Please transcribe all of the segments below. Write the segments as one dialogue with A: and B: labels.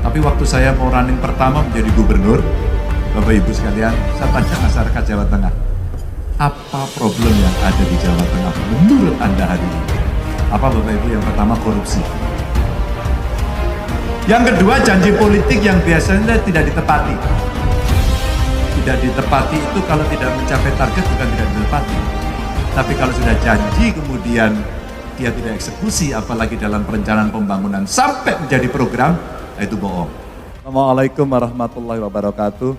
A: Tapi waktu saya mau running pertama menjadi gubernur, Bapak Ibu sekalian, saya tanya masyarakat Jawa Tengah, apa problem yang ada di Jawa Tengah menurut Anda hari ini? Apa Bapak Ibu? Yang pertama korupsi. Yang kedua janji politik yang biasanya tidak ditepati. Tidak ditepati itu kalau tidak mencapai target bukan tidak ditepati. Tapi kalau sudah janji kemudian dia tidak eksekusi, apalagi dalam perencanaan pembangunan sampai menjadi program, itu bohong. Assalamualaikum warahmatullahi wabarakatuh.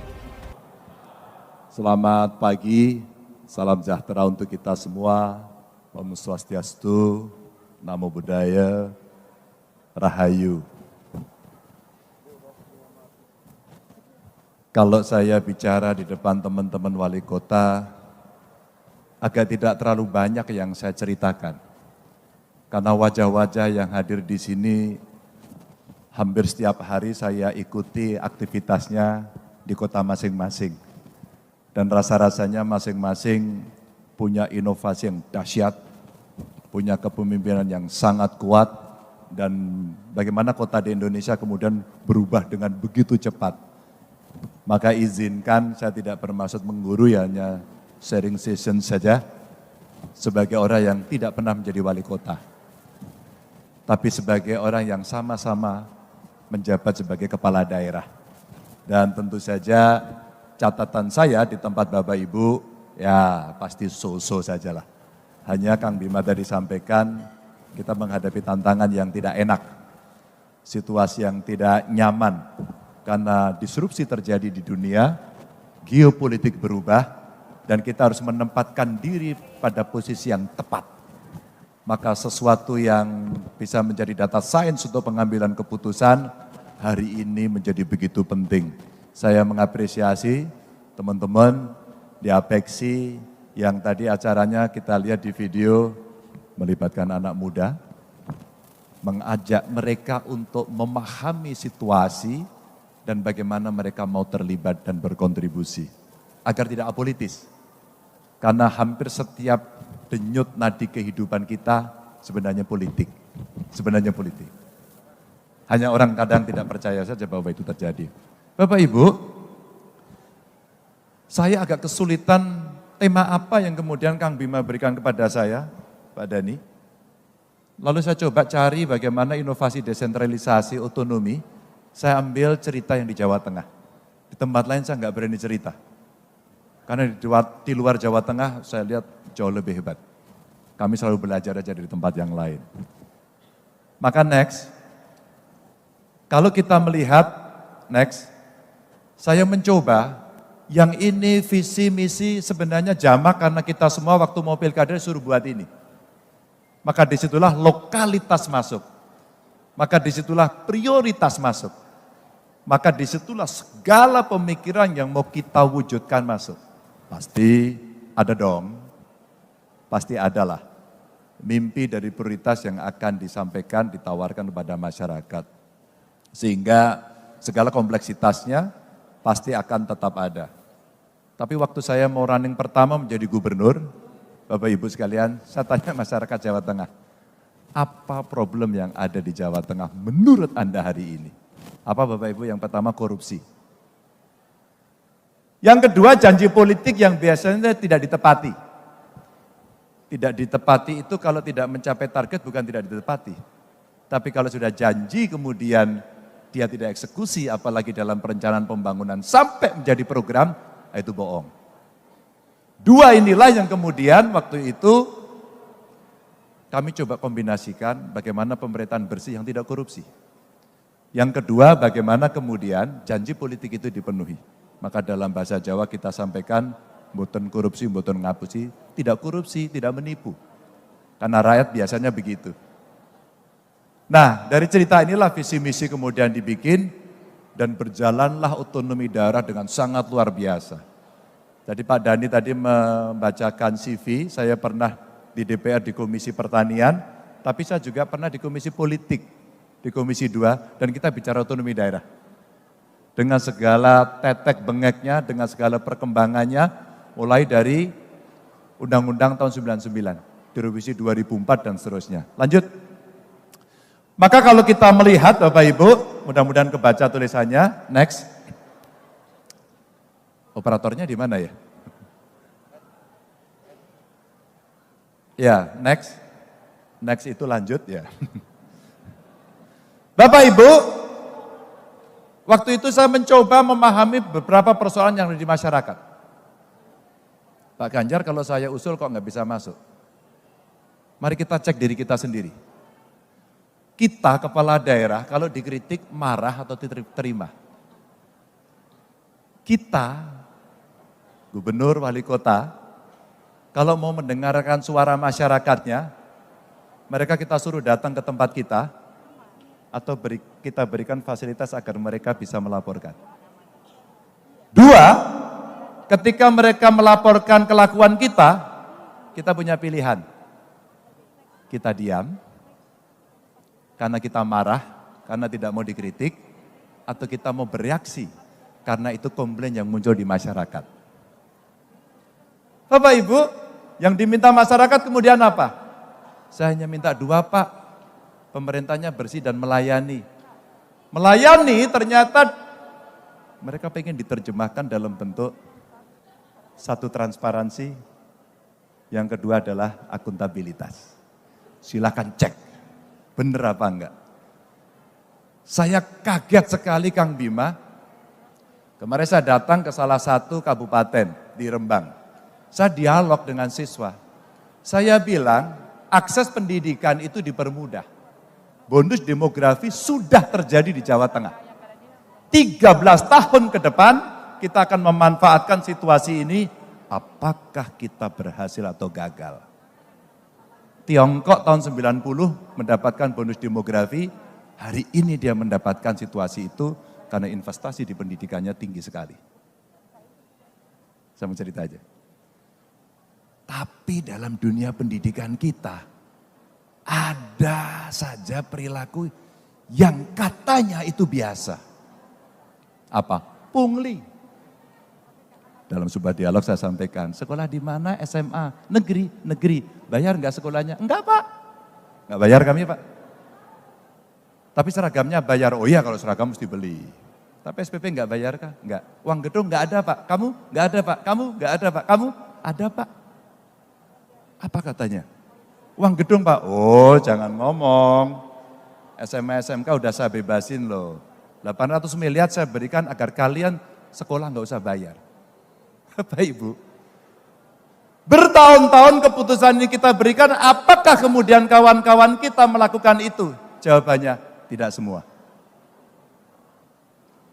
A: Selamat pagi, salam sejahtera untuk kita semua. Om Swastiastu, Namo Buddhaya, Rahayu. Kalau saya bicara di depan teman-teman wali kota, agak tidak terlalu banyak yang saya ceritakan. Karena wajah-wajah yang hadir di sini, hampir setiap hari saya ikuti aktivitasnya di kota masing-masing. Dan rasa-rasanya masing-masing punya inovasi yang dahsyat, punya kepemimpinan yang sangat kuat, dan bagaimana kota di Indonesia kemudian berubah dengan begitu cepat. Maka izinkan, saya tidak bermaksud menggurui, hanya sharing session saja sebagai orang yang tidak pernah menjadi wali kota. Tapi sebagai orang yang sama-sama menjabat sebagai kepala daerah. Dan tentu saja catatan saya di tempat Bapak Ibu, ya pasti so-so sajalah. Hanya Kang Bima tadi sampaikan, kita menghadapi tantangan yang tidak enak. Situasi yang tidak nyaman. Karena disrupsi terjadi di dunia, geopolitik berubah, dan kita harus menempatkan diri pada posisi yang tepat. Maka sesuatu yang bisa menjadi data sains untuk pengambilan keputusan, hari ini menjadi begitu penting. Saya mengapresiasi teman-teman di Apeksi yang tadi acaranya kita lihat di video, melibatkan anak muda, mengajak mereka untuk memahami situasi, dan bagaimana mereka mau terlibat dan berkontribusi, agar tidak apolitis. Karena hampir setiap denyut nadi kehidupan kita sebenarnya politik. Sebenarnya politik. Hanya orang kadang tidak percaya saja bahwa itu terjadi. Bapak Ibu, saya agak kesulitan tema apa yang kemudian Kang Bima berikan kepada saya, Pak Dhani. Lalu saya coba cari bagaimana inovasi desentralisasi otonomi. Saya ambil cerita yang di Jawa Tengah. Di tempat lain saya nggak berani cerita. Karena di luar Jawa Tengah saya lihat jauh lebih hebat. Kami selalu belajar aja dari tempat yang lain. Maka next, kalau kita melihat next, saya mencoba yang ini visi misi sebenarnya jamak karena kita semua waktu mau pilkada suruh buat ini. Maka disitulah lokalitas masuk. Maka disitulah prioritas masuk. Maka disitulah segala pemikiran yang mau kita wujudkan masuk. Pasti ada dong, pasti adalah mimpi dari prioritas yang akan disampaikan, ditawarkan kepada masyarakat. Sehingga segala kompleksitasnya pasti akan tetap ada. Tapi waktu saya mau running pertama menjadi gubernur, Bapak Ibu sekalian, saya tanya masyarakat Jawa Tengah, apa problem yang ada di Jawa Tengah menurut Anda hari ini? Apa Bapak Ibu? Yang pertama korupsi. Yang kedua janji politik yang biasanya tidak ditepati. Tidak ditepati itu kalau tidak mencapai target bukan tidak ditepati. Tapi kalau sudah janji kemudian dia tidak eksekusi, apalagi dalam perencanaan pembangunan sampai menjadi program, itu bohong. Dua inilah yang kemudian waktu itu kami coba kombinasikan bagaimana pemerintahan bersih yang tidak korupsi. Yang kedua, bagaimana kemudian janji politik itu dipenuhi. Maka dalam bahasa Jawa kita sampaikan, mboten korupsi, mboten ngapusi, tidak korupsi, tidak menipu. Karena rakyat biasanya begitu. Nah, dari cerita inilah visi misi kemudian dibikin, dan berjalanlah otonomi daerah dengan sangat luar biasa. Jadi Pak Dhani tadi membacakan CV, saya pernah di DPR di Komisi Pertanian, tapi saya juga pernah di Komisi Politik, di Komisi 2, dan kita bicara otonomi daerah. Dengan segala tetek bengeknya, dengan segala perkembangannya, mulai dari Undang-Undang tahun 99, direvisi 2004 dan seterusnya. Lanjut. Maka kalau kita melihat Bapak Ibu, mudah-mudahan kebaca tulisannya. Next. Operatornya di mana ya? Ya, next. Next itu lanjut ya. Bapak Ibu, waktu itu saya mencoba memahami beberapa persoalan yang ada di masyarakat. Pak Ganjar, kalau saya usul kok nggak bisa masuk? Mari kita cek diri kita sendiri. Kita kepala daerah kalau dikritik marah atau terima. Kita, gubernur, wali kota, kalau mau mendengarkan suara masyarakatnya, mereka kita suruh datang ke tempat kita, atau kita berikan fasilitas agar mereka bisa melaporkan. Dua, ketika mereka melaporkan kelakuan kita punya pilihan. Kita diam, karena kita marah, karena tidak mau dikritik, atau kita mau bereaksi, karena itu komplain yang muncul di masyarakat. Bapak Ibu, yang diminta masyarakat kemudian apa? Saya hanya minta dua Pak, pemerintahnya bersih dan melayani. Melayani ternyata mereka pengen diterjemahkan dalam bentuk satu transparansi, yang kedua adalah akuntabilitas. Silakan cek. Bener apa enggak? Saya kaget sekali Kang Bima. Kemarin saya datang ke salah satu kabupaten di Rembang. Saya dialog dengan siswa. Saya bilang akses pendidikan itu dipermudah. Bonus demografi sudah terjadi di Jawa Tengah. 13 tahun ke depan kita akan memanfaatkan situasi ini. Apakah kita berhasil atau gagal? Tiongkok tahun 90 mendapatkan bonus demografi, hari ini dia mendapatkan situasi itu karena investasi di pendidikannya tinggi sekali. Saya mau cerita aja. Tapi dalam dunia pendidikan kita, ada saja perilaku yang katanya itu biasa. Apa? Pungli. Dalam sebuah dialog saya sampaikan, sekolah di mana SMA? Negeri. Bayar enggak sekolahnya? Enggak Pak. Enggak bayar kami Pak. Tapi seragamnya bayar. Oh iya kalau seragam mesti beli. Tapi SPP enggak bayar kah? Enggak. Uang gedung enggak ada Pak. Kamu? Enggak ada Pak. Kamu? Enggak ada Pak. Kamu? Ada Pak. Apa katanya? Uang gedung Pak. Oh jangan ngomong. SMA SMK udah saya bebasin loh. 800 miliar saya berikan agar kalian sekolah enggak usah bayar. Bapak Ibu, bertahun-tahun keputusan ini kita berikan, apakah kemudian kawan-kawan kita melakukan itu? Jawabannya, tidak semua.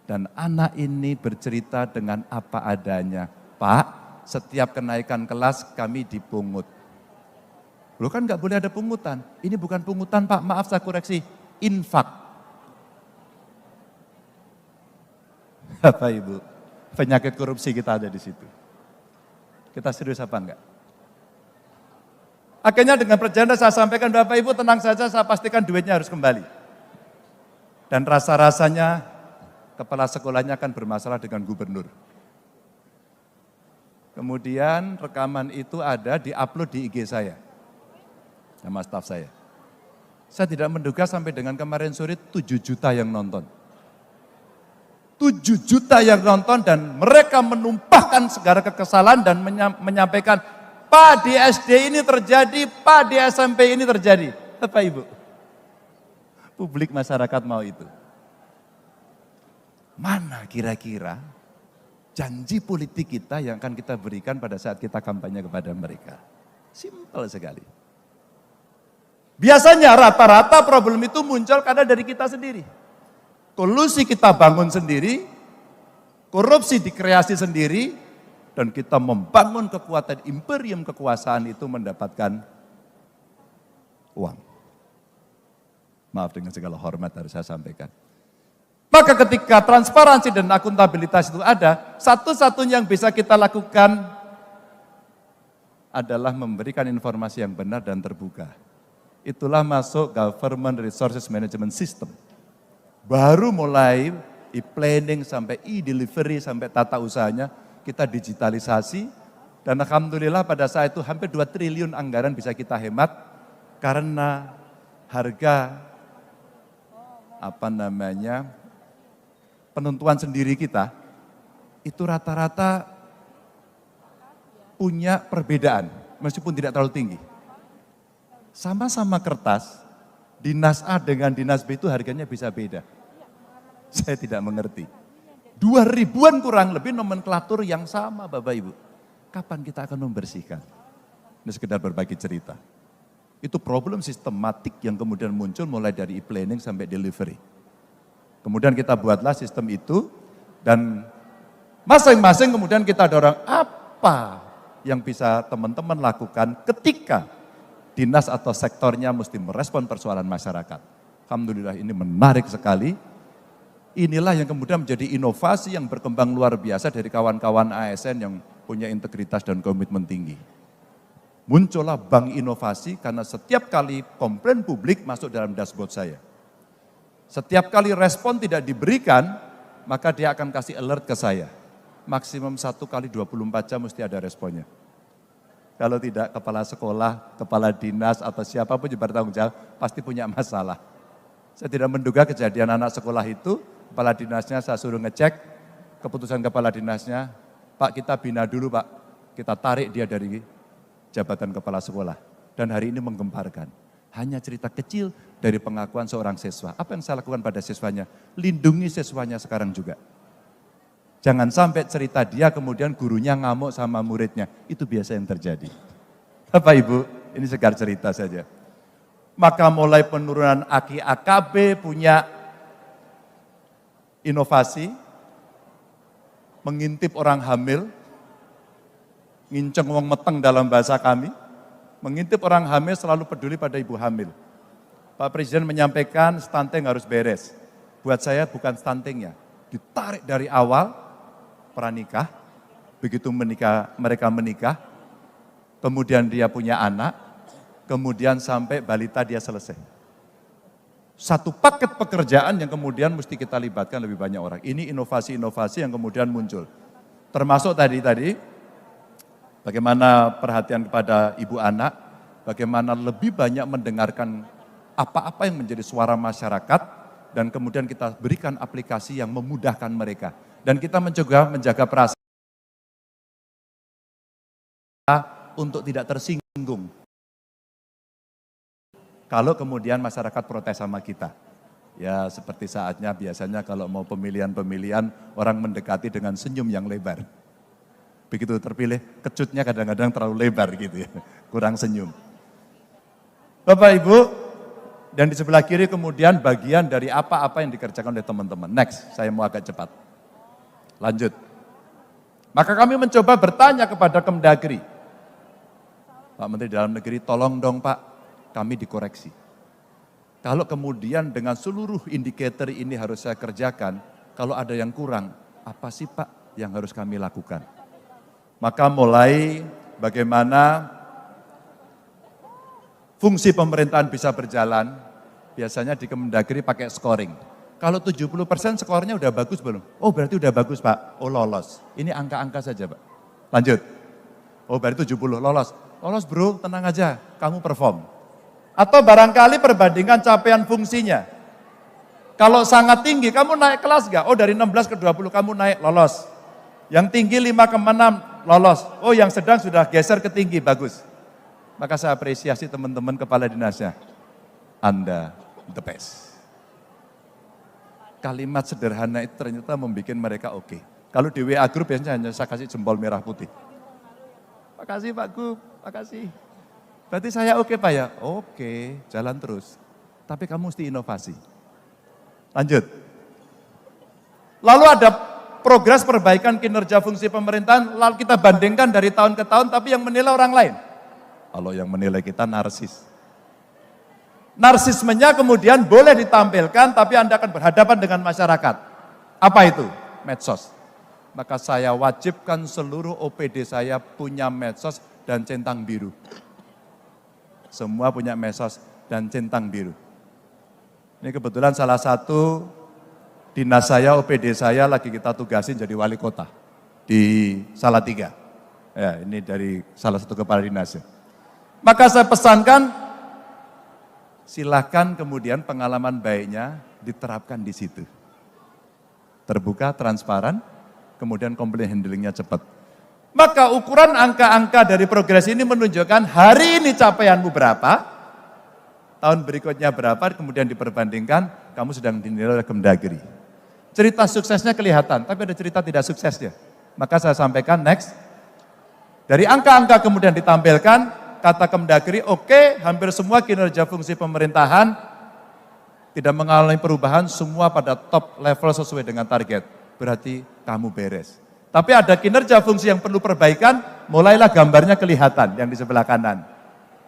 A: Dan anak ini bercerita dengan apa adanya. Pak, setiap kenaikan kelas kami dipungut. Loh kan nggak boleh ada pungutan. Ini bukan pungutan Pak, maaf saya koreksi, infak. Bapak Ibu, penyakit korupsi kita ada di situ. Kita serius apa enggak? Akhirnya dengan perjalanan saya sampaikan, Bapak Ibu tenang saja, saya pastikan duitnya harus kembali. Dan rasa-rasanya kepala sekolahnya akan bermasalah dengan gubernur. Kemudian rekaman itu ada di-upload di IG saya, sama staf saya. Saya tidak menduga sampai dengan kemarin sore 7 juta yang nonton. 7 juta yang nonton dan mereka menumpahkan segala kekesalan dan menyampaikan, Pak di SD ini terjadi, Pak di SMP ini terjadi. Bapak Ibu, publik masyarakat mau itu. Mana kira-kira janji politik kita yang akan kita berikan pada saat kita kampanye kepada mereka? Simpel sekali. Biasanya rata-rata problem itu muncul karena dari kita sendiri. Kolusi kita bangun sendiri, korupsi dikreasi sendiri, dan kita membangun kekuatan imperium kekuasaan itu mendapatkan uang. Maaf dengan segala hormat harus saya sampaikan. Maka ketika transparansi dan akuntabilitas itu ada, satu-satunya yang bisa kita lakukan adalah memberikan informasi yang benar dan terbuka. Itulah masuk Government Resources Management System. Baru mulai e-planning sampai e-delivery sampai tata usahanya kita digitalisasi dan alhamdulillah pada saat itu hampir 2 triliun anggaran bisa kita hemat karena harga penentuan sendiri kita, itu rata-rata punya perbedaan, meskipun tidak terlalu tinggi. Sama-sama kertas, dinas A dengan dinas B itu harganya bisa beda. Saya tidak mengerti. 2.000-an kurang lebih nomenklatur yang sama Bapak Ibu. Kapan kita akan membersihkan? Ini sekedar berbagi cerita. Itu problem sistematik yang kemudian muncul mulai dari e-planning sampai delivery. Kemudian kita buatlah sistem itu dan masing-masing kemudian kita dorong apa yang bisa teman-teman lakukan ketika dinas atau sektornya mesti merespon persoalan masyarakat. Alhamdulillah ini menarik sekali. Inilah yang kemudian menjadi inovasi yang berkembang luar biasa dari kawan-kawan ASN yang punya integritas dan komitmen tinggi. Muncullah bank inovasi karena setiap kali komplain publik masuk dalam dashboard saya. Setiap kali respon tidak diberikan, maka dia akan kasih alert ke saya. Maksimum 1 kali 24 jam mesti ada responnya. Kalau tidak, kepala sekolah, kepala dinas, atau siapapun yang bertanggung jawab, pasti punya masalah. Saya tidak menduga kejadian anak sekolah itu, kepala dinasnya saya suruh ngecek, keputusan kepala dinasnya, Pak kita bina dulu Pak, kita tarik dia dari jabatan kepala sekolah. Dan hari ini menggemparkan. Hanya cerita kecil dari pengakuan seorang siswa. Apa yang saya lakukan pada siswanya? Lindungi siswanya sekarang juga. Jangan sampai cerita dia kemudian gurunya ngamuk sama muridnya. Itu biasa yang terjadi. Bapak Ibu, ini sekedar cerita saja. Maka mulai penurunan AKI AKB punya inovasi, mengintip orang hamil, nginceng wong meteng dalam bahasa kami, mengintip orang hamil selalu peduli pada ibu hamil. Pak Presiden menyampaikan stunting harus beres. Buat saya bukan stuntingnya, ditarik dari awal pranikah, begitu mereka menikah, kemudian dia punya anak, kemudian sampai balita dia selesai. Satu paket pekerjaan yang kemudian mesti kita libatkan lebih banyak orang. Ini inovasi-inovasi yang kemudian muncul. Termasuk tadi, bagaimana perhatian kepada ibu anak, bagaimana lebih banyak mendengarkan apa-apa yang menjadi suara masyarakat, dan kemudian kita berikan aplikasi yang memudahkan mereka. Dan kita menjaga perasaan untuk tidak tersinggung. Kalau kemudian masyarakat protes sama kita, ya seperti saatnya biasanya kalau mau pemilihan orang mendekati dengan senyum yang lebar. Begitu terpilih, kecutnya kadang-kadang terlalu lebar gitu ya, kurang senyum. Bapak Ibu, dan di sebelah kiri kemudian bagian dari apa-apa yang dikerjakan oleh teman-teman. Next, saya mau agak cepat. Lanjut. Maka kami mencoba bertanya kepada Kemdagri. Pak Menteri Dalam Negeri, tolong dong Pak, kami dikoreksi. Kalau kemudian dengan seluruh indikator ini harus saya kerjakan, kalau ada yang kurang, apa sih Pak yang harus kami lakukan? Maka mulai bagaimana fungsi pemerintahan bisa berjalan, biasanya di Kemdagri pakai scoring. Kalau 70% skornya udah bagus belum? Oh berarti udah bagus Pak, oh lolos. Ini angka-angka saja Pak. Lanjut. Oh berarti 70, lolos. Lolos bro, tenang aja, kamu perform. Atau barangkali perbandingan capaian fungsinya. Kalau sangat tinggi, kamu naik kelas gak? Oh dari 16 ke 20 kamu naik, lolos. Yang tinggi 5 ke 6, lolos. Oh yang sedang sudah geser ke tinggi, bagus. Maka saya apresiasi teman-teman kepala dinasnya. Anda the best. Kalimat sederhana itu ternyata membuat mereka oke. Kalau di WA Group biasanya hanya saya kasih jempol merah putih. Makasih Pak Gub, makasih. Berarti saya oke Pak ya? Oke, jalan terus. Tapi kamu mesti inovasi. Lanjut. Lalu ada progres perbaikan kinerja fungsi pemerintahan, lalu kita bandingkan dari tahun ke tahun, tapi yang menilai orang lain. Kalau yang menilai kita narsis. Narsismenya kemudian boleh ditampilkan, tapi Anda akan berhadapan dengan masyarakat. Apa itu? Medsos. Maka saya wajibkan seluruh OPD saya punya medsos dan centang biru. Semua punya medsos dan centang biru. Ini kebetulan salah satu dinas saya, OPD saya lagi kita tugasin jadi wali kota di Salatiga. Ya, ini dari salah satu kepala dinasnya. Maka saya pesankan, silakan kemudian pengalaman baiknya diterapkan di situ. terbuka, transparan, kemudian complaint handlingnya cepat. Maka ukuran angka-angka dari progres ini menunjukkan hari ini capaianmu berapa, tahun berikutnya berapa, kemudian diperbandingkan, kamu sedang dinilai oleh Kemdagri. Cerita suksesnya kelihatan, tapi ada cerita tidak suksesnya. Maka saya sampaikan next, dari angka-angka kemudian ditampilkan, kata Kemdagri, oke, hampir semua kinerja fungsi pemerintahan tidak mengalami perubahan, semua pada top level sesuai dengan target. Berarti kamu beres. Tapi ada kinerja fungsi yang perlu perbaikan, mulailah gambarnya kelihatan yang di sebelah kanan.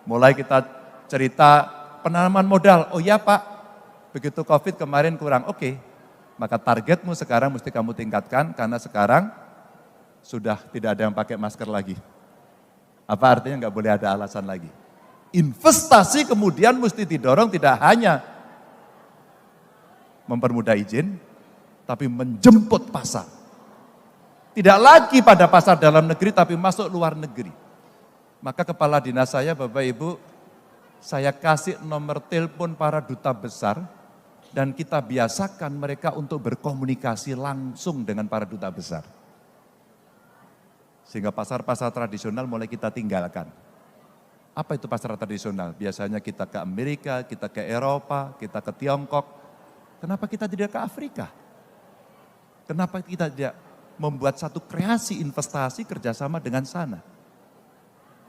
A: Mulai kita cerita penanaman modal, oh iya Pak, begitu COVID kemarin kurang, oke. Maka targetmu sekarang mesti kamu tingkatkan, karena sekarang sudah tidak ada yang pakai masker lagi. Apa artinya nggak boleh ada alasan lagi. Investasi kemudian mesti didorong tidak hanya mempermudah izin, tapi menjemput pasar. Tidak lagi pada pasar dalam negeri, tapi masuk luar negeri. Maka kepala dinas saya, Bapak Ibu, saya kasih nomor telepon para duta besar, dan kita biasakan mereka untuk berkomunikasi langsung dengan para duta besar. Sehingga pasar-pasar tradisional mulai kita tinggalkan. Apa itu pasar tradisional? Biasanya kita ke Amerika, kita ke Eropa, kita ke Tiongkok. Kenapa kita tidak ke Afrika? Kenapa kita tidak membuat satu kreasi investasi kerjasama dengan sana?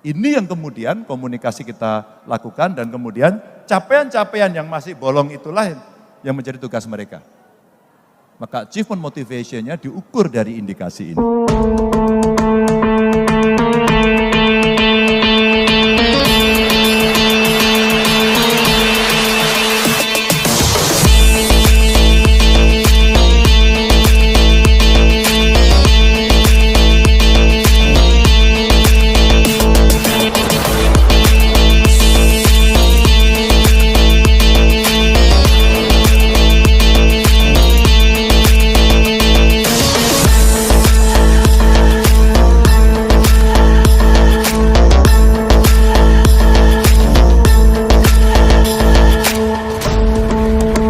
A: Ini yang kemudian komunikasi kita lakukan dan kemudian capaian-capaian yang masih bolong itulah yang menjadi tugas mereka. Maka achievement motivation-nya diukur dari indikasi ini.